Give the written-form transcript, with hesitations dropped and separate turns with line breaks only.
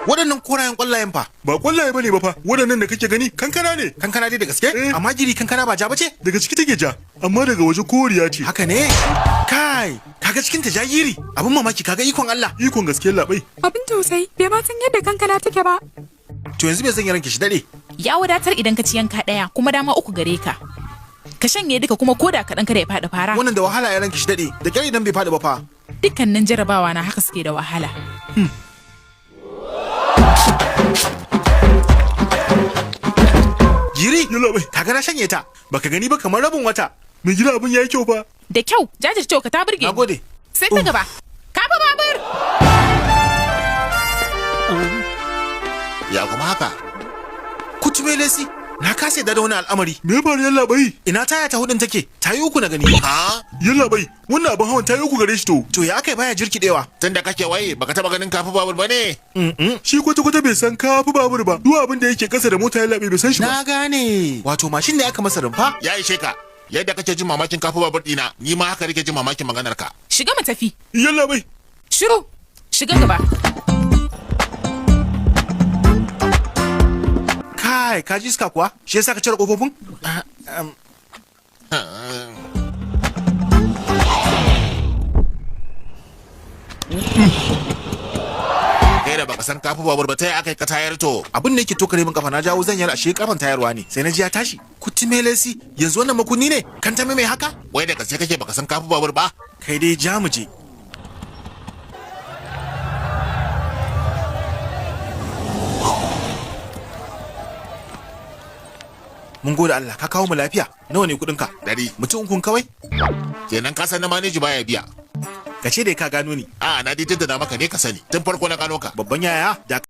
Waɗannan korayen ƙwallayen fa.
Ba ƙwallaye bane ba fa. Waɗannan da kake gani kankana ne.
Kankana dai da gaske? Amma giri kankana ba ja bace?
Daga ciki take ja, amma daga waje koriya ce.
Haka ne? Kai, kaga cikin ta jagiri. Abin mamaki kaga ikon Allah.
Ikon gaskiyar labai.
Abin tausayi, bai ma san yadda kankana take ba.
To yanzu bai san yaran ki shi dade.
Ya wadatar idan ka ci yanka ɗaya kuma dama 3 gare ka. Ka shanye duka kuma koda kaɗan kada ya faɗi fara.
Wannan da wahala yaran ki shi dade. Da kyar idan bai faɗi ba fa.
Dukkanin jarabawa na haka suke da wahala.
Jiri, kaga na shanye ta. Baka gani ba kamar rabin wata.
Mai gida abin yayi kyau fa.
Da kyau, jajircewa ka ta burge.
Nagode.
Sai ta gaba. Ka fa babur.
Ya kuma haka?
Kutume lesi, na kase da wani al'amari.
Me ya faru yalla bai?
Ina taya ta hudun take? Tayi 3 na gani.
Ha?
Yalla bai, wannan abin hawan tayi 3 gare shi to.
To ya akai baya jirkidewa?
Tunda kake waye baka taba ganin kafi babur bane?
Shi kwata-kwata bai san kafi babur ba. Duk abin da yake kasa da mota yalla bai san shi ba.
Na gane. Wato mashin ne aka masa rumfa?
Ya ishe ka. Yadda kake jin mamakin kafi babur dina, ni ma haka nake jin mamakin maganar ka.
Shiga mu tafi.
Yalla bai.
Shiru. Shiga gaba.
Kai, ka ji iska kuwa? Shi yasa ka cire kofofin?
Kai da baka san kafi babur ba ta yi aka yi ka tayar to.
Abin da yake tokare min kafa na jawo zan yar ashe kafan tayarwa ne. Sai na ji ya tashi. Kutume lesi, yanzu wannan makunni ne? Kan ta mai haka?
Wai da gaske kake baka san kafi babur ba?
Kai dai ja mu je. Mun gode Allah, ka kawo mu lafiya. Nawa ne kudin ka?
100.
Mutum kun kawai?
Kenan ka san na maneji baya biya.
Ka ce dai ka gano ni.
A na dai da maka ne ka sani. Tun farko na gano ka.
Babban yaya, da